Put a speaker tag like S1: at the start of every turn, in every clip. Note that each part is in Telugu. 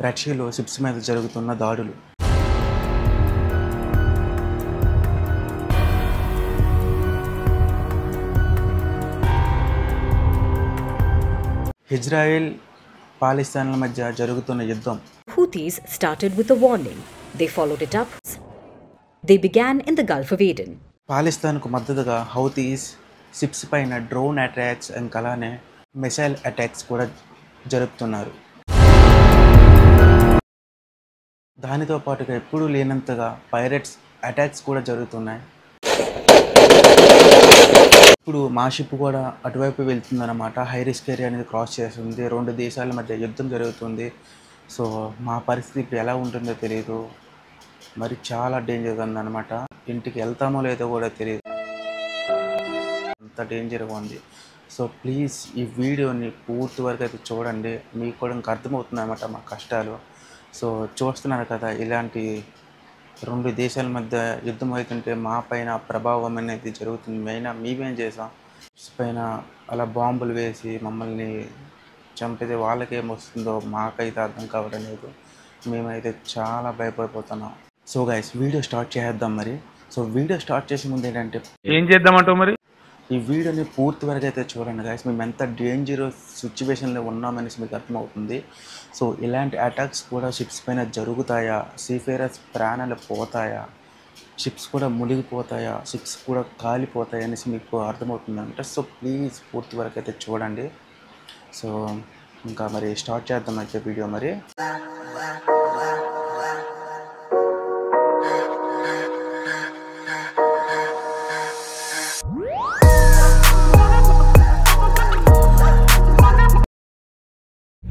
S1: రష్యాలో షిప్స్ మీద జరుగుతున్న దాడులు. ఇజ్రాయెల్ పాలస్తీనాల మధ్య జరుగుతున్న యుద్ధం.
S2: Houthis started with a warning. They followed it up. They began in the Gulf of Aden.
S1: పాలస్తీనాకు మద్దతుగా హౌతీస్ షిప్స్ పైన డ్రోన్ అటాక్స్ ఇంకా అలానే మిసైల్ అటాక్స్ కూడా జరుపుతున్నారు. దానితో పాటుగా ఎప్పుడూ లేనంతగా పైరేట్స్ అటాక్స్ కూడా జరుగుతున్నాయి. ఇప్పుడు మా షిప్ కూడా అటువైపు వెళ్తుందన్నమాట. హై రిస్క్ ఏరియా అనేది క్రాస్ చేస్తుంది. 2 దేశాల మధ్య యుద్ధం జరుగుతుంది. సో మా పరిస్థితి ఇప్పుడు ఎలా ఉంటుందో తెలియదు. మరి చాలా డేంజర్గా ఉందన్నమాట. ఇంటికి వెళ్తామో లేదో కూడా తెలియదు, అంత డేంజర్గా ఉంది. సో ప్లీజ్ ఈ వీడియోని పూర్తి వరకు అయితే చూడండి. మీకు కూడా ఇంకా అర్థమవుతుంది అన్నమాట మా కష్టాలు. సో చూస్తున్నారు కదా, ఇలాంటి 2 దేశాల మధ్య యుద్ధం అవుతుంటే మా పైన ప్రభావం అనేది జరుగుతుంది. మెయిన్ మేమేం చేసాం, పైన అలా బాంబులు వేసి మమ్మల్ని చంపితే వాళ్ళకేం వస్తుందో మాకైతే అర్థం కావడం లేదు. మేమైతే చాలా భయపడిపోతున్నాం. సో గైస్, వీడియో స్టార్ట్ చేద్దాం మరి. సో వీడియో స్టార్ట్ చేసే ముందు ఏంటంటే
S3: ఏం చేద్దామంటావు మరి,
S1: ఈ వీడియోని పూర్తి వరకు అయితే చూడండి గైస్. మేము ఎంత డేంజరస్ సిచ్యువేషన్లో ఉన్నామనేసి మీకు అర్థమవుతుంది. సో ఇలాంటి అటాక్స్ కూడా షిప్స్ పైన జరుగుతాయా, సీఫేరర్స్ ప్రాణాలు పోతాయా, షిప్స్ కూడా మునిగిపోతాయా, షిప్స్ కూడా కాలిపోతాయా అనేసి మీకు అర్థమవుతుందంట. సో ప్లీజ్ పూర్తి వరకు అయితే చూడండి. సో ఇంకా మరి స్టార్ట్ చేద్దాం అయితే వీడియో మరి.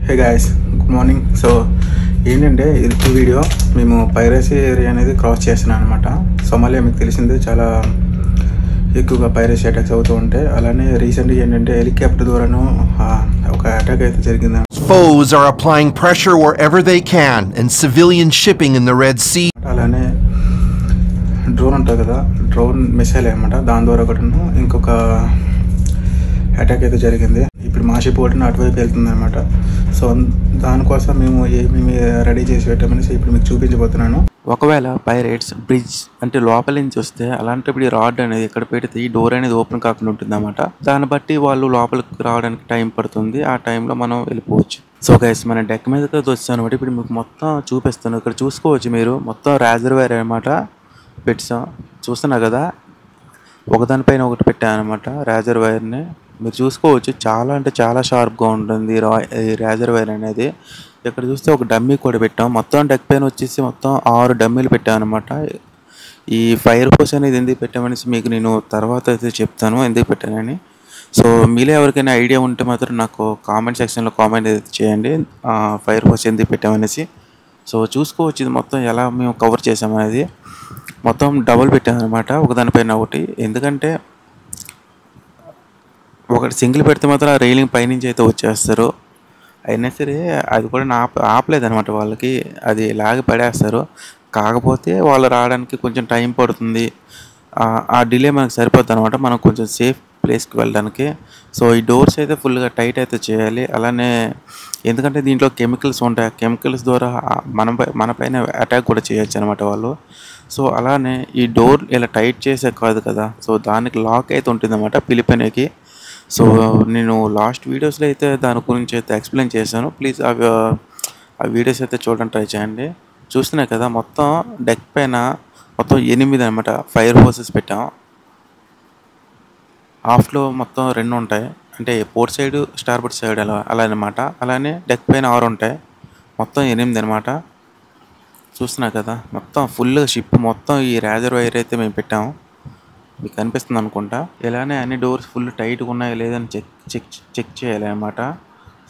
S1: Hey guys, good morning. So ఏంటంటే ఈ వీడియో మేము పైరసీ ఏరియా అనేది క్రాస్ చేస్తున్నాం అనమాట. సోమాలియా మీకు తెలిసిందే, చాలా ఎక్కువగా పైరసీ అటాక్స్ అవుతూ ఉంటాయి. అలానే రీసెంట్గా ఏంటంటే హెలికాప్టర్ ద్వారాను ఒక అటాక్ అయితే జరిగింది.
S4: Foes are applying pressure wherever they can and civilian shipping in the Red Sea.
S1: అలానే డ్రోన్ ఉంటుంది కదా, డ్రోన్ మిసైల్ అనమాట. దాని ద్వారా కూడా ఇంకొక అటాక్ అయితే జరిగింది. ఇప్పుడు మా షిప్ ఒకటి అటువైపు వెళ్తుంది అనమాట. సో దానికోసం మేము ఏమేమి రెడీ చేసి పెట్టామనేసి ఇప్పుడు మీకు చూపించబోతున్నాను. ఒకవేళ పైరేట్స్ బ్రిడ్జ్ అంటే లోపల నుంచి వస్తే అలాంటప్పుడు ఈ రాడ్ అనేది ఎక్కడ పెడితే ఈ డోర్ అనేది ఓపెన్ కాకుండా ఉంటుంది అన్నమాట. దాన్ని బట్టి వాళ్ళు లోపలికి రావడానికి టైం పడుతుంది. ఆ టైంలో మనం వెళ్ళిపోవచ్చు. సో గైస్, మన డెక్ మీదకి వచ్చాను అనమాట. ఇప్పుడు మీకు మొత్తం చూపిస్తాను. ఇక్కడ చూసుకోవచ్చు మీరు, మొత్తం రిజర్వాయర్ అనమాట పెట్టాం. చూస్తున్నా కదా, ఒకదానిపైన ఒకటి పెట్టాను అనమాట రిజర్వాయర్ని. మీరు చూసుకోవచ్చు, చాలా అంటే చాలా షార్ప్గా ఉంటుంది ఈ రిజర్వాయర్ అనేది. ఇక్కడ చూస్తే ఒక డమ్మీ కూడా పెట్టాం. మొత్తం డెక్ పైన వచ్చేసి మొత్తం 6 డమ్మీలు పెట్టాను అనమాట. ఈ ఫైర్ హోస్ అనేది ఎందుకు పెట్టామనేసి మీకు నేను తర్వాత అయితే చెప్తాను ఎందుకు పెట్టానని. సో మీలో ఎవరికైనా ఐడియా ఉంటే మాత్రం నాకు కామెంట్ సెక్షన్లో కామెంట్ అయితే చేయండి, ఫైర్ హోస్ ఎందుకు పెట్టామనేసి. సో చూసుకోవచ్చు ఇది మొత్తం ఎలా మేము కవర్ చేసామనేది. మొత్తం డబుల్ పెట్టాను అనమాట, ఒకదానిపైన ఒకటి. ఎందుకంటే ఒకటి సింగిల్ పెడితే మాత్రం ఆ రైలింగ్ పైనుంచి అయితే వచ్చేస్తారు. అయినా సరే అది కూడా ఆపలేదనమాట వాళ్ళకి, అది లాగి పడేస్తారు. కాకపోతే వాళ్ళు రావడానికి కొంచెం టైం పడుతుంది. ఆ డిలే మనకు సరిపోద్ది అనమాట, మనం కొంచెం సేఫ్ ప్లేస్కి వెళ్ళడానికి. సో ఈ డోర్స్ అయితే ఫుల్గా టైట్ అయితే చేయాలి. అలానే ఎందుకంటే దీంట్లో కెమికల్స్ ఉంటాయి. ఆ కెమికల్స్ ద్వారా మన పైన అటాక్ కూడా చేయొచ్చు అనమాట వాళ్ళు. సో అలానే ఈ డోర్ ఇలా టైట్ చేసే కాదు కదా, సో దానికి లాక్ అయితే ఉంటుంది అన్నమాట పిలిపెనకి. సో నేను లాస్ట్ వీడియోస్లో అయితే దాని గురించి అయితే ఎక్స్ప్లెయిన్ చేశాను. ప్లీజ్ ఆ వీడియోస్ అయితే చూడడానికి ట్రై చేయండి. చూస్తున్నాయి కదా, మొత్తం డెక్ పైన మొత్తం 8 అనమాట ఫైర్ హోసెస్ పెట్టాం. హాఫ్లో మొత్తం 2 ఉంటాయి, అంటే పోర్ట్ సైడ్ స్టార్బోర్డ్ సైడ్ అలా అనమాట. అలానే డెక్ పైన 6 ఉంటాయి, మొత్తం 8 అనమాట. చూస్తున్నా కదా, మొత్తం ఫుల్గా షిప్ మొత్తం ఈ రిజర్వాయర్ అయితే మేము పెట్టాము. మీకు కనిపిస్తుంది అనుకుంటా. ఇలానే అన్ని డోర్స్ ఫుల్ టైట్గా ఉన్నాయో లేదని చెక్ చేయాలి అనమాట.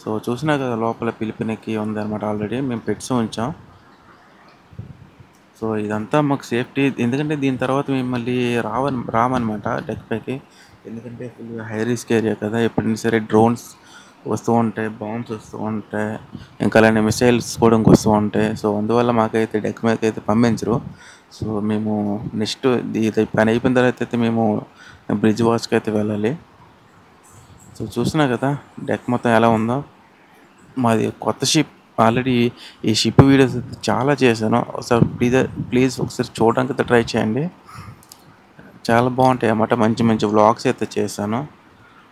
S1: సో చూసినా కదా, లోపల పిలిపినకి ఉందన్నమాట. ఆల్రెడీ మేము పెట్స్ ఉంచాం. సో ఇదంతా మాకు సేఫ్టీ, ఎందుకంటే దీని తర్వాత మేము మళ్ళీ రామన్నమాట డెక్ పైకి. ఎందుకంటే ఫుల్ హై రిస్క్ ఏరియా కదా, ఎప్పుడైనా సరే డ్రోన్స్ వస్తూ ఉంటాయి, బాంబ్స్ వస్తూ ఉంటాయి, ఇంకా అలానే మిసైల్స్ కూడా వస్తూ ఉంటాయి. సో అందువల్ల మాకైతే డెక్ మీదకి అయితే పంపించరు. సో మేము నెక్స్ట్ ఇది పని అయిపోయిన తర్వాత అయితే మేము బ్రిడ్జ్ వాచ్కి అయితే వెళ్ళాలి. సో చూసినా కదా డెక్ మొత్తం ఎలా ఉందో. మాది కొత్త షిప్,
S3: ఆల్రెడీ ఈ షిప్ వీడియోస్ చాలా చేశాను. ఒకసారి ప్లీజ్ ఒకసారి చూడడానికి అయితే ట్రై చేయండి. చాలా బాగుంటాయి అన్నమాట. మంచి మంచి వ్లాగ్స్ అయితే చేశాను.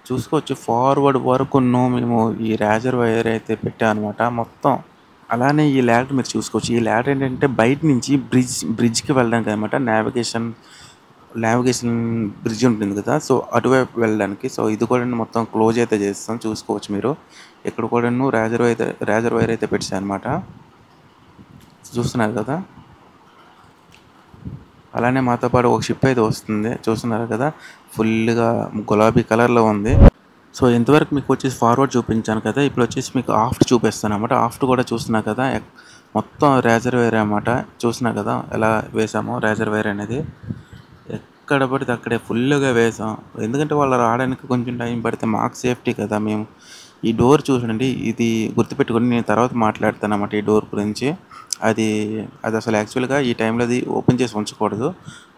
S3: చూసుకోవచ్చు ఫార్వర్డ్ వరకు మేము ఈ రిజర్వాయర్ అయితే పెట్టామన్నమాట మొత్తం. అలానే ఈ ల్యాడర్ మీరు చూసుకోవచ్చు. ఈ ల్యాడర్ ఏంటంటే బయట నుంచి బ్రిడ్జ్కి వెళ్ళడానికి అనమాట. నావిగేషన్ బ్రిడ్జ్ ఉంటుంది కదా, సో అటువైపు వెళ్ళడానికి. సో ఇది కూడా మొత్తం క్లోజ్ అయితే చేస్తాం. చూసుకోవచ్చు మీరు ఇక్కడ కూడా రిజర్వాయర్ అయితే పెట్టాను అనమాట. చూస్తున్నారు కదా. అలానే మాతో పాటు ఒక షిప్ అయితే వస్తుంది. చూస్తున్నారు కదా, ఫుల్గా గులాబీ కలర్లో ఉంది. సో ఇంతవరకు మీకు వచ్చేసి ఫార్వర్డ్ చూపించాను కదా, ఇప్పుడు వచ్చేసి మీకు ఆఫ్ట్ చూపిస్తాను అనమాట. ఆఫ్ట్ కూడా చూస్తున్నారు కదా, మొత్తం రిజర్వాయర్ అన్నమాట. చూస్తున్నారు కదా ఎలా వేసామో రిజర్వాయర్ అనేది. ఎక్కడ పడితే అక్కడే ఫుల్గా వేసాం. ఎందుకంటే వాళ్ళు రావడానికి కొంచెం టైం పడితే మాకు సేఫ్టీ కదా. మేము ఈ డోర్ చూడండి, ఇది గుర్తుపెట్టుకొని నేను తర్వాత మాట్లాడతాను అన్నమాట ఈ డోర్ గురించి. అది అసలు యాక్చువల్గా ఈ టైంలో అది ఓపెన్ చేసి ఉంచకూడదు,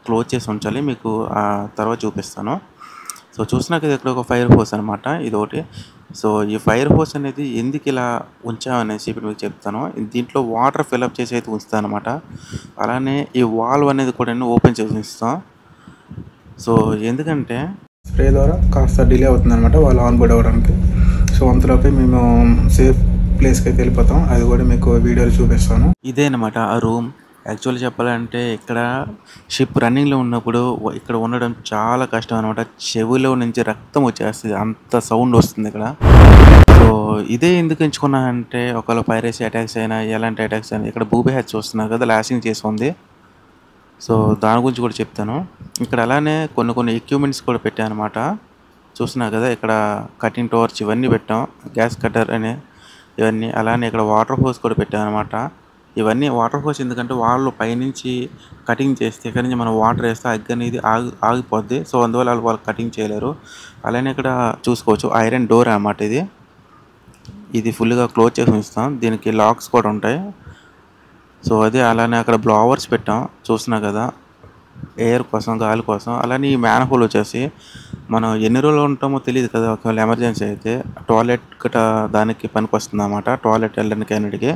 S3: క్లోజ్ చేసి ఉంచాలి. మీకు ఆ తర్వాత చూపిస్తాను. సో చూసినాక ఇక్కడ ఒక ఫైర్ హోస్ అనమాట, ఇది ఒకటి. సో ఈ ఫైర్ హోస్ అనేది ఎందుకు ఇలా ఉంచామనేసి ఇప్పుడు మీకు చెప్తాను. దీంట్లో వాటర్ ఫిల్అప్ చేసి అయితే ఉంచుతాను అనమాట. అలానే ఈ వాల్వ్ అనేది కూడా ఓపెన్ చేసి ఉంచుతాం. సో ఎందుకంటే
S1: స్ప్రే ద్వారా కాస్త డిలే అవుతుంది అనమాట వాళ్ళు ఆన్ బోర్డ్ అవ్వడానికి. సో అంతలోపే మేము సేఫ్ ప్లేస్కి అయితే వెళ్ళిపోతాం. అది కూడా మీకు వీడియోలో చూపిస్తాను.
S3: ఇదేనమాట ఆ రూమ్. యాక్చువల్లీ చెప్పాలంటే ఇక్కడ షిప్ రన్నింగ్లో ఉన్నప్పుడు ఇక్కడ ఉండడం చాలా కష్టం అనమాట. చెవిలో నుంచి రక్తం వచ్చేస్తుంది, అంత సౌండ్ వస్తుంది ఇక్కడ. సో ఇదే ఎందుకు ఎంచుకున్నా అంటే ఒకవేళ పైరసీ అటాక్స్ అయినా ఎలాంటి అటాక్స్ అయినా ఇక్కడ బూబీ హ్యాచ్ చూస్తున్నారు కదా, లాసింగ్ చేసి ఉంది. సో దాని గురించి కూడా చెప్తాను. ఇక్కడ అలానే కొన్ని ఎక్విప్మెంట్స్ కూడా పెట్టాను అనమాట. చూస్తున్నారు కదా, ఇక్కడ కటింగ్ టార్చ్ ఇవన్నీ పెట్టాం, గ్యాస్ కట్టర్ అని ఇవన్నీ. అలానే ఇక్కడ వాటర్ హోస్ కూడా పెట్టాను అనమాట. ఇవన్నీ వాటర్ హోస్ ఎందుకంటే వాళ్ళు పైనుంచి కటింగ్ చేస్తే ఇక్కడ నుంచి మనం వాటర్ వేస్తే అగ్గి అనేది ఆగిపోద్ది. సో అందువల్ల వాళ్ళు కటింగ్ చేయలేరు. అలానే ఇక్కడ చూసుకోవచ్చు ఐరన్ డోర్ అన్నమాట. ఇది ఫుల్గా క్లోజ్ చేసి ఉంచుతాం. దీనికి లాక్స్ కూడా ఉంటాయి. సో అదే అలానే అక్కడ బ్లోవర్స్ పెట్టాం, చూస్తున్నా కదా, ఎయిర్ కోసం, గాలి కోసం. అలానే ఈ మ్యాన్ హోల్ వచ్చేసి మనం ఎన్ని రోజులు ఉంటామో తెలియదు కదా, ఒకవేళ ఎమర్జెన్సీ అయితే టాయిలెట్ గట్రా దానికి పనికి వస్తుంది అన్నమాట, టాయిలెట్ వెళ్ళడానికి అన్నిటికీ.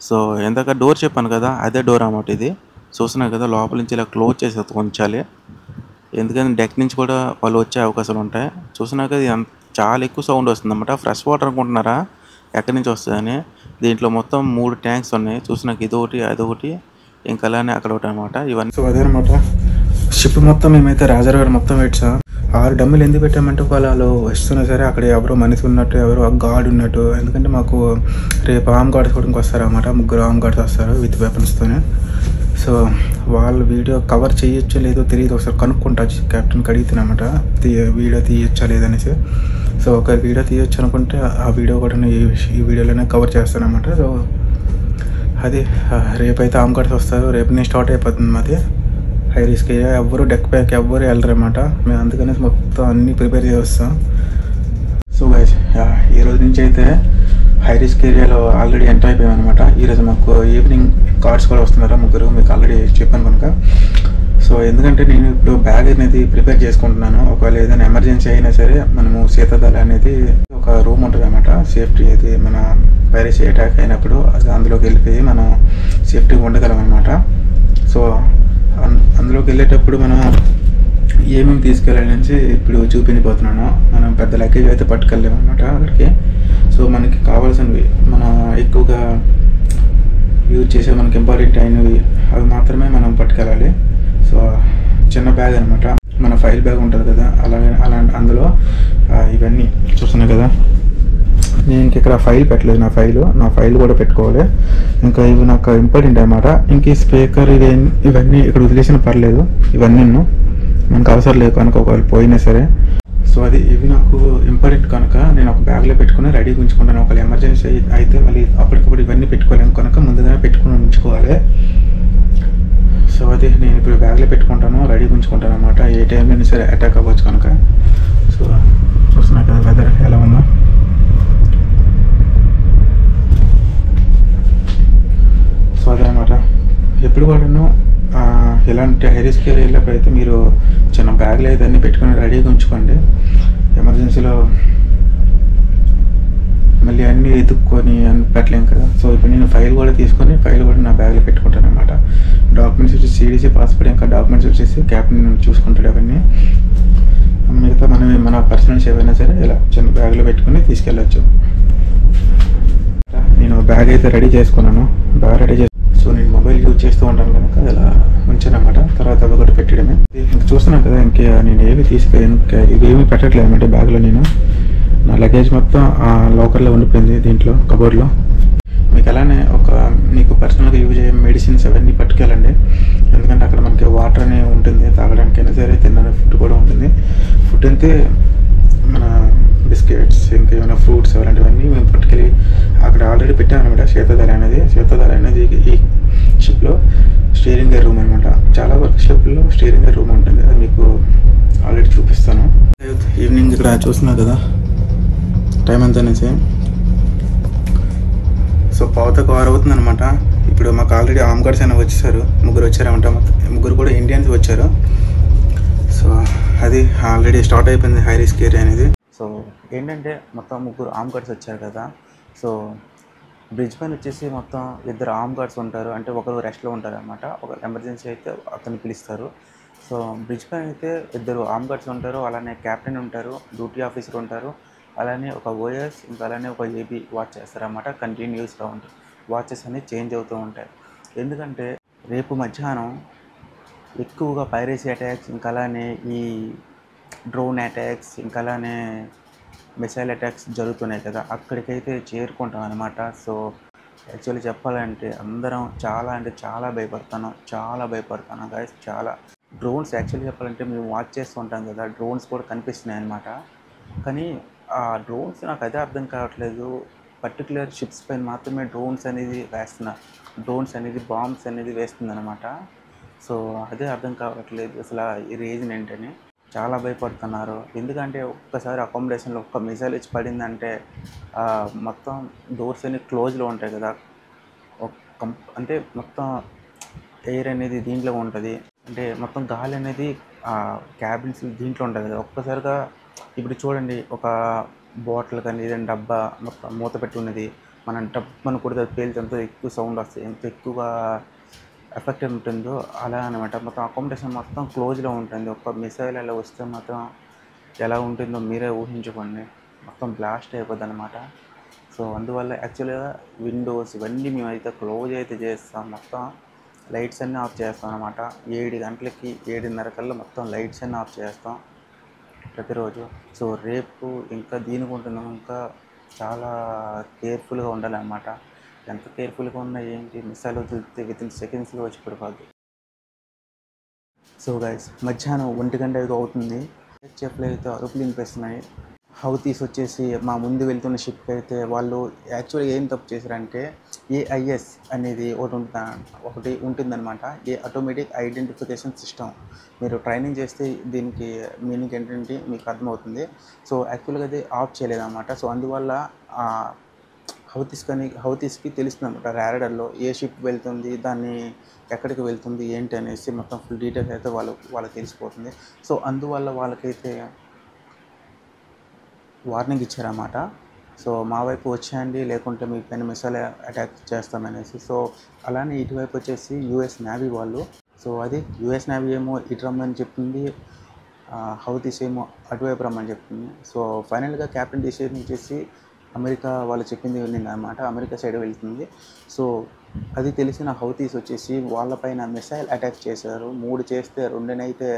S3: సో ఎందాక డోర్ చెప్పాను కదా, అదే డోర్ అన్నమాట ఇది. చూస్తున్నారు కదా, లోపల నుంచి ఇలా క్లోజ్ చేసి ఉంచాలి. ఎందుకంటే డెక్ నుంచి కూడా వాళ్ళు వచ్చే అవకాశాలు ఉంటాయి. చూస్తున్నారు కదా, చాలా ఎక్కువ సౌండ్ వస్తుంది అన్నమాట. ఫ్రెష్ వాటర్ అనుకుంటున్నారా, ఎక్కడి నుంచి వస్తుందని. దీంట్లో మొత్తం 3 ట్యాంక్స్ ఉన్నాయి. చూసినాక ఇదొకటి, అదొకటి, ఇంకా అలానే అక్కడ ఒకటి అనమాట. ఇవన్నీ
S1: సో అదే అనమాట షిప్ మొత్తం మేమైతే రిజర్వాయర్ మొత్తం పెట్టాం. 6 డమ్ములు ఎందుకు పెట్టామంటే వాళ్ళు వస్తున్నా సరే అక్కడ ఎవరో మనిషి ఉన్నట్టు, ఎవరో గార్డ్ ఉన్నట్టు. ఎందుకంటే మాకు రేపు ఆర్మ్ గార్డ్స్ కూడా వస్తారన్నమాట, 3 ఆర్మ్ గార్డ్స్ వస్తారు విత్ వెపన్స్తోనే. సో వాళ్ళు వీడియో కవర్ చేయొచ్చో లేదో తెలియదు, ఒకసారి కనుక్కుంటా కెప్టెన్కి అడిగితేనమాట వీడియో తీయొచ్చా లేదనేసి. సో ఒక వీడియో తీయొచ్చు అనుకుంటే ఆ వీడియో కూడా ఈ వీడియోలోనే కవర్ చేస్తానమాట. సో అది రేపైతే ఆర్మ్ గార్డ్స్ వస్తారు, రేపు నేను స్టార్ట్ అయిపోతుంది మాది హై రిస్క్ ఏరియా. ఎవ్వరు డెక్ ప్యాక్ ఎవ్వరు వెళ్ళరన్నమాట. మేము అందుకనే మొత్తం అన్నీ ప్రిపేర్ చేస్తాం. సో గైస్ ఈ రోజు నుంచి అయితే హై రిస్క్ ఏరియాలో ఆల్రెడీ ఎంటర్ అయిపోయాం అనమాట. ఈరోజు మాకు ఈవినింగ్ కార్డ్స్ కూడా వస్తున్నారా 3, మీకు ఆల్రెడీ చెప్పాను కనుక. సో ఎందుకంటే నేను ఇప్పుడు బ్యాగ్ అనేది ప్రిపేర్ చేసుకుంటున్నాను. ఒకవేళ ఏదైనా ఎమర్జెన్సీ అయినా సరే మనము సీతాదళ అనేది ఒక రూమ్ ఉంటుంది అన్నమాట, సేఫ్టీ అది మన పైరసీ అటాక్ అయినప్పుడు అది అందులోకి వెళ్ళిపోయి మనం సేఫ్టీగా ఉండగలం అనమాట. సో అందులోకి వెళ్ళేటప్పుడు మనం ఏమేమి తీసుకెళ్ళాలనేసి ఇప్పుడు చూపించబోతున్నాను. మనం పెద్ద లగేజ్ అయితే పట్టుకెళ్ళాము అనమాట అక్కడికి. సో మనకి కావాల్సినవి మనం ఎక్కువగా యూజ్ చేసే మనకి ఇంపార్టెంట్ అయినవి అవి మాత్రమే మనం పట్టుకెళ్ళాలి. సో చిన్న బ్యాగ్ అనమాట, మన ఫైల్ బ్యాగ్ ఉంటుంది కదా, అలా అందులో ఇవన్నీ చూస్తున్నాయి కదా. నేను ఇంక ఇక్కడ ఫైల్ పెట్టలేదు, నా ఫైల్ కూడా పెట్టుకోవాలి. ఇంకా ఇవి నాకు ఇంపార్టెంట్ అనమాట. ఇంక ఈ స్పీకర్ ఇవన్నీ ఇక్కడ వదిలేసిన పర్లేదు, ఇవన్నీ మనకు అవసరం లేదు కనుక ఒకవేళ పోయినా సరే. సో అది ఇవి నాకు ఇంపార్టెంట్ కనుక నేను ఒక బ్యాగ్లో పెట్టుకుని రెడీగా ఉంచుకుంటాను. ఒకవేళ ఎమర్జెన్సీ అయితే మళ్ళీ అప్పటికప్పుడు ఇవన్నీ పెట్టుకోలేము కనుక ముందుగానే పెట్టుకుని ఉంచుకోవాలి. సో అది నేను ఇప్పుడు బ్యాగ్లో పెట్టుకుంటాను, రెడీగా ఉంచుకుంటాను అనమాట. ఏ టైంలో సరే అటాక్ అవ్వచ్చు కనుక. సో చూస్తున్నా కదా వెదర్ ఎలా ఉందో. సో అదే అనమాట, ఎప్పుడు కూడాను ఇలాంటి హై రిస్క్ ఏరియాలోకి అయితే మీరు చిన్న బ్యాగ్లో అయితే అన్నీ పెట్టుకుని రెడీగా ఉంచుకోండి. ఎమర్జెన్సీలో మళ్ళీ అన్నీ ఎత్తుక్కొని పెట్టలేం కదా. సో ఇప్పుడు నేను ఫైల్ కూడా తీసుకొని ఫైల్ కూడా నా బ్యాగ్లో పెట్టుకుంటాను అనమాట. డాక్యుమెంట్స్ వచ్చేసి సిడిసి పాస్పోర్ట్, ఇంకా డాక్యుమెంట్స్ వచ్చేసి క్యాప్టెన్ చూసుకుంటాడు అవన్నీ. మిగతా మన పర్సనల్స్ ఏవైనా సరే ఇలా చిన్న బ్యాగ్లో పెట్టుకుని తీసుకెళ్ళచ్చు. నేను బ్యాగ్ అయితే రెడీ చేసుకున్నాను. బ్యాగ్ రెడీ సో నేను మొబైల్ యూజ్ చేస్తూ ఉంటాను కనుక ఇలా ఉంచానమాట. తర్వాత అవి కూడా పెట్టడమే. ఇంకా చూస్తున్నాను కదా, ఇంకా నేను ఏమి ఇవేమి పెట్టట్లేదు అనమాట బ్యాగ్లో. నేను నా లగేజ్ మొత్తం లాకర్లో ఉండిపోయింది, దీంట్లో కబోర్డ్లో. మీకు అలానే మీకు పర్సనల్గా యూజ్ అయ్యే మెడిసిన్స్ అవన్నీ పట్టుకెళ్ళండి. ఎందుకంటే అక్కడ మనకి వాటర్ అనే ఉంటుంది, తాగడానికైనా సరే తినడానికి ఫుడ్ కూడా ఉంటుంది. ఫుడ్ అయితే మన బిస్కెట్స్, ఇంకా ఏమైనా ఫ్రూట్స్ అలాంటివన్నీ మేము పట్టుకెళ్ళి అక్కడ ఆల్రెడీ పెట్టాను అనమాట. శ్వేతధార అనేది ఈ షిప్లో స్టీరింగ్ గేర్ రూమ్ అనమాట. చాలా వర్క్ షిప్లో స్టీరింగ్ గేర్ రూమ్ ఉంటుంది, అది మీకు ఆల్రెడీ చూపిస్తాను. ఈవినింగ్ ఇక్కడ చూస్తున్నారు కదా టైం ఎంత అనేసి. సో 5:15 అవుతుంది అనమాట. ఇప్పుడు మాకు ఆల్రెడీ ఆమ్గార్డ్స్ అయినా వచ్చేసారు, ముగ్గురు వచ్చారనమాట. ముగ్గురు కూడా ఇండియన్స్ వచ్చారు. సో అది ఆల్రెడీ స్టార్ట్ అయిపోయింది హై రిస్క్ ఏరియా అనేది.
S3: సో ఏంటంటే మొత్తం ముగ్గురు ఆర్మ్ గార్డ్స్ వచ్చారు కదా. సో బ్రిడ్జ్ పైన వచ్చేసి మొత్తం 2 ఆర్మ్ గార్డ్స్ ఉంటారు, అంటే ఒకరు రెస్ట్లో ఉంటారు అనమాట. ఒక ఎమర్జెన్సీ అయితే అతన్ని పిలుస్తారు. సో బ్రిడ్జ్ పైన అయితే 2 ఆర్మ్ గార్డ్స్ ఉంటారు, అలానే క్యాప్టెన్ ఉంటారు, డ్యూటీ ఆఫీసర్ ఉంటారు, అలానే ఒక ఓఎస్, ఇంకా అలానే ఒక ఏబీ వాచ్ చేస్తారన్నమాట. కంటిన్యూస్గా ఉంటాయి వాచెస్ అనేవి చేంజ్ అవుతూ ఉంటాయి. ఎందుకంటే రేపు మధ్యాహ్నం ఎక్కువగా పైరసీ అటాక్స్, ఇంకా అలానే ఈ డ్రోన్ అటాక్స్, ఇంకా అలానే మిసైల్ అటాక్స్ జరుగుతున్నాయి కదా, అక్కడికైతే చేరుకుంటాం అనమాట. సో యాక్చువల్లీ చెప్పాలంటే అందరం చాలా అంటే చాలా భయపడుతున్నాం గైస్. చాలా డ్రోన్స్ యాక్చువల్లీ చెప్పాలంటే మేము వాచ్ చేస్తూ ఉంటాం కదా, డ్రోన్స్ కూడా కనిపిస్తున్నాయి అనమాట. కానీ ఆ డ్రోన్స్ నాకు అదే అర్థం కావట్లేదు. పర్టికులర్ షిప్స్ పైన మాత్రమే డ్రోన్స్ అనేది బాంబ్స్ అనేది వేస్తుంది అనమాట. సో అదే అర్థం కావట్లేదు అసలు ఈ రీజన్ ఏంటని. చాలా భయపడుతున్నారు. ఎందుకంటే ఒక్కసారి అకామిడేషన్లో ఒక్క మిసైల్ వచ్చి పడిందంటే మొత్తం డోర్స్ అన్ని క్లోజ్లో ఉంటాయి కదా, అంటే మొత్తం ఎయిర్ అనేది దీంట్లో ఉంటుంది, అంటే మొత్తం గాలి అనేది క్యాబిన్స్ దీంట్లో ఉంటుంది కదా. ఒక్కసారిగా ఇప్పుడు చూడండి, ఒక బాటిల్ కానీ ఏదైనా డబ్బా మొత్తం మూత పెట్టి ఉన్నది, మనం కూడా పేలితే ఎంత ఎక్కువ సౌండ్ వస్తుంది, ఎంత ఎక్కువగా ఎఫెక్ట్ ఉంటుందో అలా అనమాట. మొత్తం అకామిడేషన్ మొత్తం క్లోజ్లో ఉంటుంది. ఒక మిసైల్ అలా వస్తే మాత్రం ఎలా ఉంటుందో మీరే ఊహించుకోండి. మొత్తం బ్లాస్ట్ అయిపోద్ది అనమాట. సో అందువల్ల యాక్చువల్గా విండోస్ ఇవన్నీ మేమైతే క్లోజ్ అయితే చేస్తాం. మొత్తం లైట్స్ అన్నీ ఆఫ్ చేస్తాం అనమాట. 7 గంటలకి 7:30 కల్లా మొత్తం లైట్స్ అన్నీ ఆఫ్ చేస్తాం ప్రతిరోజు. సో రేపు ఇంకా దీనికి ఉంటున్నాం, ఇంకా చాలా కేర్ఫుల్గా ఉండాలన్నమాట. ఎంత కేర్ఫుల్గా ఉన్నా ఏంటి, మిసైల్ వదిలితే వితిన్ సెకండ్స్లో వచ్చి పడిపోద్ది. సో గైస్ మధ్యాహ్నం 1:05 అవుతుంది. చెఫ్లు అయితే అరుపులు వినిపిస్తున్నాయి. హౌతీస్ వచ్చేసి మా ముందు వెళ్తున్న షిప్కి అయితే వాళ్ళు యాక్చువల్గా ఏం తప్పు చేశారంటే ఏఐఎస్ అనేది ఒకటి ఉంటుందన్నమాట. Automatic identification system. మీరు ట్రైనింగ్ చేస్తే దీనికి మీనింగ్ ఏంటంటే మీకు అర్థమవుతుంది. సో యాక్చువల్గా అది ఆఫ్ చేయలేదన్నమాట. సో అందువల్ల హౌతీస్కి తెలుస్తుంది అనమాట రాడార్లో ఏ షిప్ వెళ్తుంది, దాన్ని ఎక్కడికి వెళ్తుంది ఏంటి అనేసి మొత్తం ఫుల్ డీటెయిల్స్ అయితే వాళ్ళకి తెలిసిపోతుంది. సో అందువల్ల వాళ్ళకైతే వార్నింగ్ ఇచ్చారన్నమాట. సో మా వైపు వచ్చేయండి, లేకుంటే మీ పైన మిసైల్ అటాక్ చేస్తామనేసి. సో అలానే ఇటువైపు వచ్చేసి యుఎస్ నేవీ వాళ్ళు. సో అది యుఎస్ నేవీ ఏమో ఇటు రమ్మని చెప్పింది, హౌతీస్ ఏమో అటువైపు రమ్మని చెప్తుంది. సో ఫైనల్గా క్యాప్టెన్ డిసిషన్ వచ్చేసి అమెరికా వాళ్ళు చెప్పింది వెళ్ళింది అనమాట, అమెరికా సైడ్ వెళ్తుంది. సో అది తెలిసిన హౌతీస్ వచ్చేసి వాళ్ళపైన మిసైల్ అటాక్ చేశారు. 3 చేస్తే 2నైతే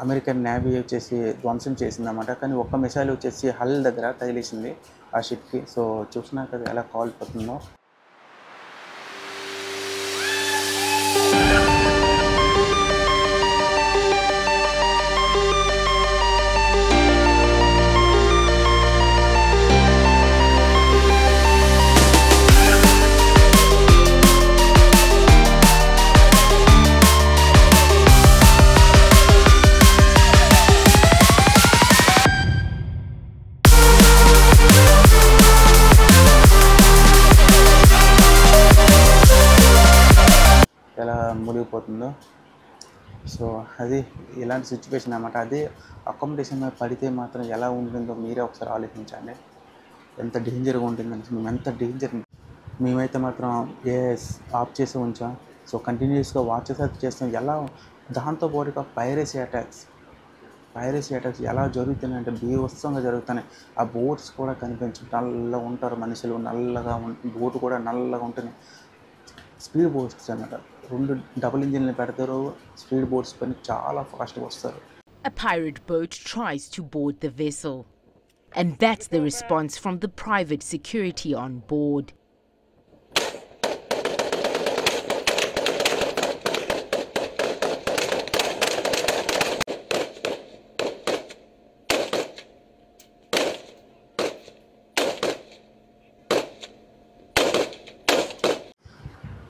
S3: అమెరికన్ నేవీ వచ్చేసి ధ్వంసం చేసిందన్నమాట. కానీ ఒక్క మిసైల్ వచ్చేసి హల్ దగ్గర తగిలేసింది ఆ షిప్కి. సో చూసినా కదా ఎలా కాలిపోతుందో. మునిగిపోతుందో. సో అది ఇలాంటి సిచ్యువేషన్ అన్నమాట. అదే అకామిడేషన్ మీద పడితే మాత్రం ఎలా ఉంటుందో మీరే ఒకసారి ఆలోచించండి. ఎంత డేంజర్గా ఉంటుందని. మేము ఎంత డేంజర్, మేమైతే మాత్రం ఏఎస్ ఆఫ్ చేసి ఉంచాం. సో కంటిన్యూస్గా వాచెస్ అయితే చేస్తాం. ఎలా దాంతోపాటుగా పైరసీ అటాక్స్ ఎలా జరుగుతున్నాయంటే బీభత్సంగా జరుగుతున్నాయి. ఆ బోట్స్ కూడా కనిపించు, నల్లగా ఉంటారు మనుషులు, నల్లగా బోటు కూడా నల్లగా ఉంటుంది. స్పీడ్ బోట్స్ అన్నమాట, 2 డబుల్ ఇంజిన్లు పెడతారు. స్పీడ్ బోట్స్ పని చాలా ఫాస్ట్గా వస్తారు.
S5: A pirate boat tries to board the vessel. And that's the response from the private security on board.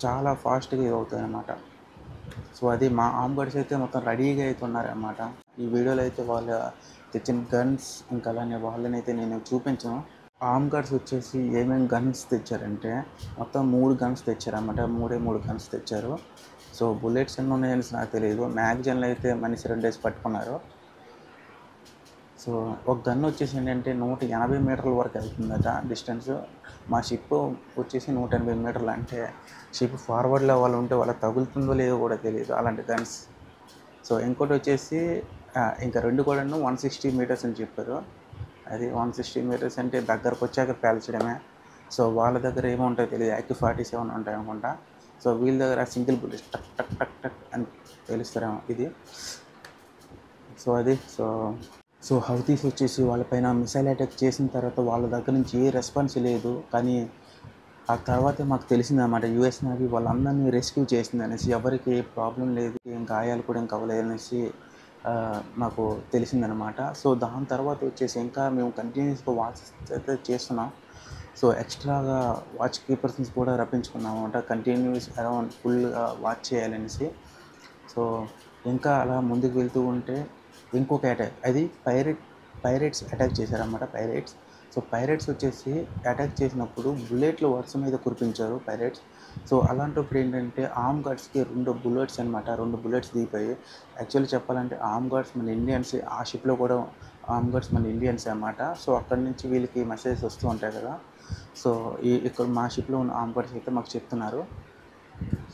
S3: చాలా ఫాస్ట్గా ఇది అవుతాయి అన్నమాట. సో అది మా ఆర్మ్ గార్డ్స్ అయితే మొత్తం రెడీగా అయితే ఉన్నారన్నమాట. ఈ వీడియోలో అయితే వాళ్ళు తెచ్చిన గన్స్ ఇంకా అలానే వాళ్ళని అయితే నేను చూపించాను. ఆర్మ్ గార్డ్స్ వచ్చేసి ఏమేమి గన్స్ తెచ్చారంటే మొత్తం 3 గన్స్ తెచ్చారన్నమాట. 3 గన్స్ తెచ్చారు. సో బుల్లెట్స్ ఎన్ని ఉన్నాయని నాకు తెలియదు. మ్యాగజైన్లు అయితే మనిషి 2 డేస్ పట్టుకున్నారు. సో ఒక గన్ వచ్చేసి ఏంటంటే 180 మీటర్ల వరకు వెళ్తుందట డిస్టెన్స్. మా షిప్ వచ్చేసి 180 మీటర్లు, అంటే షిప్ ఫార్వర్డ్లో వాళ్ళు ఉంటే వాళ్ళకి తగులుతుందో లేదో కూడా తెలియదు అలాంటి గన్స్. సో ఇంకోటి వచ్చేసి ఇంకా 2 కూడా 160 మీటర్స్ అని చెప్పారు. అది 160 మీటర్స్ అంటే దగ్గరకు వచ్చాక పేల్చడమే. సో వాళ్ళ దగ్గర ఏముంటాయో తెలియదు, AK-47 ఉంటాయి అనుకుంటా. సో వీళ్ళ దగ్గర సింగిల్ బుల్లెట్ టక్ టక్ టక్ టక్ అని తెలుస్తారేమో ఇది. సో అది సో హౌతీస్ వచ్చేసి వాళ్ళపైన మిసైల్ అటాక్ చేసిన తర్వాత వాళ్ళ దగ్గర నుంచి ఏ రెస్పాన్స్ లేదు. కానీ ఆ తర్వాతే మాకు తెలిసిందన్నమాట, US నేవీ వాళ్ళందరినీ రెస్క్యూ చేసింది అనేసి, ఎవరికి ఏ ప్రాబ్లం లేదు, ఏం గాయాలు కూడా ఇంకా అవ్వలేదు అనేసి మాకు తెలిసిందనమాట. సో దాని తర్వాత వచ్చేసి ఇంకా మేము కంటిన్యూస్గా వాచ్ అయితే చేస్తున్నాం. సో ఎక్స్ట్రాగా వాచ్ కీపర్స్ని కూడా రప్పించుకున్నాం అనమాట, కంటిన్యూస్ అరౌండ్ ఫుల్గా వాచ్ చేయాలనేసి. సో ఇంకా అలా ముందుకు వెళ్తూ ఉంటే ఇంకొక అటాక్, అది పైరేట్స్ అటాక్ చేశారన్నమాట. సో పైరేట్స్ వచ్చేసి అటాక్ చేసినప్పుడు బుల్లెట్లు వర్షం మీద కురిపించారు పైరేట్స్. సో అలాంటప్పుడు ఏంటంటే ఆర్మ్ గార్డ్స్కి 2 బుల్లెట్స్ అనమాట, 2 బుల్లెట్స్ దిగిపోయి. యాక్చువల్లీ చెప్పాలంటే ఆర్మ్ గార్డ్స్ మన ఇండియన్స్, ఆ షిప్లో కూడా ఆర్మ్ గార్డ్స్ మన ఇండియన్స్ అన్నమాట. సో అక్కడి నుంచి వీళ్ళకి మెసేజెస్ వస్తూ ఉంటాయి కదా. సో ఇక్కడ మా షిప్లో ఉన్న ఆర్మ్ గార్డ్స్ అయితే మాకు చెప్తున్నారు.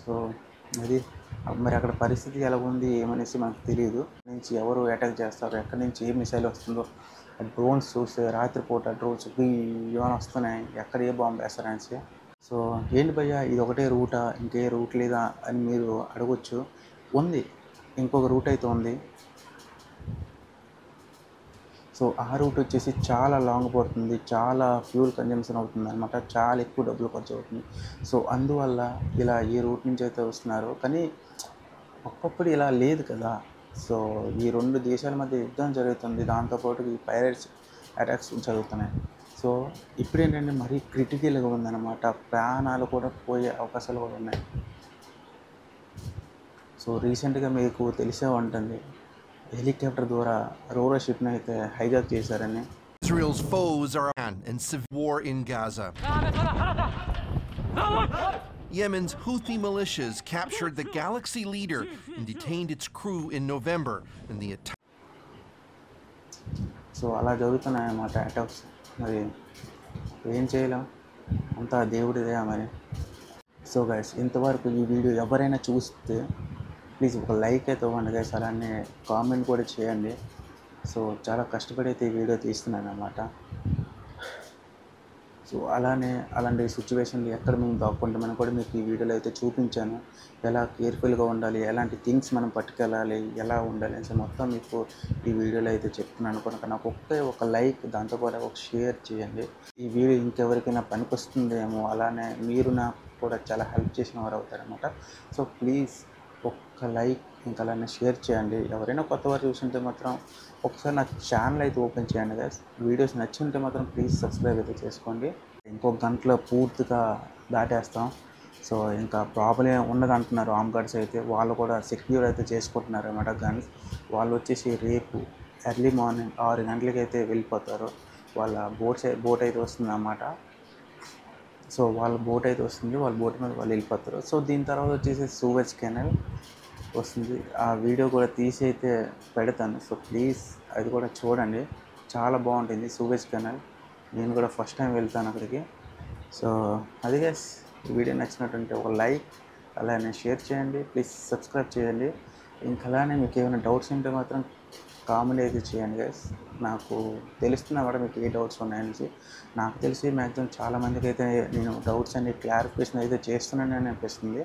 S3: సో అది మరి అక్కడ పరిస్థితి ఎలా ఉంది ఏమనేసి మనకు తెలియదు. నుంచి ఎవరు అటాక్ చేస్తారు, ఎక్కడి నుంచి ఏ మిసైల్ వస్తుందో, డ్రోన్స్ చూస్తే రాత్రిపూట డ్రోన్స్ ఏమైనా వస్తున్నాయి, ఎక్కడ ఏ బాంబు వేస్తారనేసి. సో ఏంటి భయ్యా ఇది ఒకటే రూటా, ఇంకే రూట్ లేదా అని మీరు అడగొచ్చు. ఉంది, ఇంకొక రూట్ అయితే ఉంది. సో ఆ రూట్ వచ్చేసి చాలా లాంగ్ పడుతుంది, చాలా ఫ్యూల్ కన్జంప్షన్ అవుతుంది అనమాట, చాలా ఎక్కువ డబ్బులు ఖర్చు అవుతుంది. సో అందువల్ల ఇలా ఈ రూట్ నుంచి అయితే వస్తున్నారు. కానీ ఒకప్పుడు ఇలా లేదు కదా. సో ఈ 2 దేశాల మధ్య యుద్ధం జరుగుతుంది, దాంతోపాటు ఈ పైరేట్స్ అటాక్స్ జరుగుతున్నాయి. సో ఇప్పుడు ఏంటంటే మరీ క్రిటికల్గా ఉందన్నమాట, ప్రాణాలు కూడా పోయే అవకాశాలు కూడా ఉన్నాయి. సో రీసెంట్గా మీకు తెలిసే ఉంటుంది, హెలికాప్టర్ ద్వారా రోరో షిప్ని అయితే హైజాక్ చేశారని.
S4: Israel's foes are in civil war in Gaza. Yemen's Houthi militias captured the Galaxy leader and detained its crew in November in the attack.
S3: So అలా జరుగుతున్నాయన్నమాట అటాక్స్. మరి ఏం చేయలేం, అంతా దేవుడిదే మరి. సో గైస్ ఇంతవరకు ఈ వీడియో ఎవరైనా చూస్తే ప్లీజ్ ఒక లైక్ అయితే ఇవ్వండి గైస్, అలానే కామెంట్ కూడా చేయండి. సో చాలా కష్టపడి అయితే ఈ వీడియో తీస్తున్నాను అన్నమాట. సో అలాంటి సిచ్యువేషన్లు ఎక్కడ మేము దాక్కుంటామని కూడా మీకు ఈ వీడియోలో అయితే చూపించాను. ఎలా కేర్ఫుల్గా ఉండాలి, ఎలాంటి థింగ్స్ మనం పట్టుకెళ్ళాలి, ఎలా ఉండాలి అని మొత్తం మీకు ఈ వీడియోలో అయితే చెప్తున్నాను. కనుక నాకు ఒక లైక్, దాంతోపాటు ఒక షేర్ చేయండి. ఈ వీడియో ఇంకెవరికైనా పనికొస్తుందేమో, అలానే మీరు నాకు కూడా చాలా హెల్ప్ చేసిన వారు అవుతారనమాట. సో ప్లీజ్ ఒక్క లైక్ ఇంకా అలానే షేర్ చేయండి. ఎవరైనా కొత్త వారు చూస్తుంటే మాత్రం ఒకసారి నా ఛానల్ అయితే ఓపెన్ చేయండి గైస్. వీడియోస్ నచ్చి ఉంటే మాత్రం ప్లీజ్ సబ్స్క్రైబ్ అయితే చేసుకోండి. ఇంకొక గంటలో పూర్తిగా దాటేస్తాం. సో ఇంకా ప్రాబ్లం ఉండదు అంటున్నారు ఆర్మ్ గార్డ్స్ అయితే, వాళ్ళు కూడా సెక్యూర్ అయితే చేసుకుంటున్నారు అన్నమాట గన్స్. వాళ్ళు వచ్చేసి రేపు ఎర్లీ మార్నింగ్ 6 గంటలకి అయితే వెళ్ళిపోతారు. వాళ్ళ బోట్ అయితే వస్తుంది అన్నమాట. సో వాళ్ళ బోట్ అయితే వస్తుంది, వాళ్ళ బోట్ మీద వాళ్ళు వెళ్ళిపోతారు. సో దీని తర్వాత వచ్చేసి సూయజ్ కెనాల్. వస్తుంది. ఆ వీడియో కూడా తీసి అయితే పెడతాను. సో ప్లీజ్ అది కూడా చూడండి, చాలా బాగుంటుంది సూవేజ్ కెనాల్. నేను కూడా ఫస్ట్ టైం వెళ్తాను అక్కడికి. సో అది గైస్, ఈ వీడియో నచ్చినట్టుంటే ఒక లైక్ అలానే షేర్ చేయండి, ప్లీజ్ సబ్స్క్రైబ్ చేయండి. ఇంకా అలానే మీకు ఏమైనా డౌట్స్ ఉంటే మాత్రం కామెంట్ అయితే చేయండి గైస్. నాకు తెలుస్తున్నా కూడా మీకు ఏ డౌట్స్ ఉన్నాయనేసి. నాకు తెలిసి మ్యాక్సిమం చాలామందికి అయితే నేను డౌట్స్ అన్ని క్లారిఫికేషన్ అయితే చేస్తున్నానని అనిపిస్తుంది.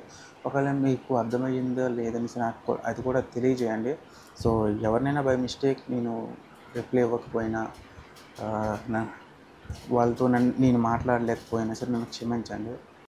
S3: ఒకవేళ మీకు అర్థమయ్యిందో లేదనేసి నాకు అది కూడా తెలియజేయండి. సో ఎవరినైనా బై మిస్టేక్ నేను రిప్లై ఇవ్వకపోయినా వాళ్ళతో నేను మాట్లాడలేకపోయినా సరే నన్ను క్షమించండి.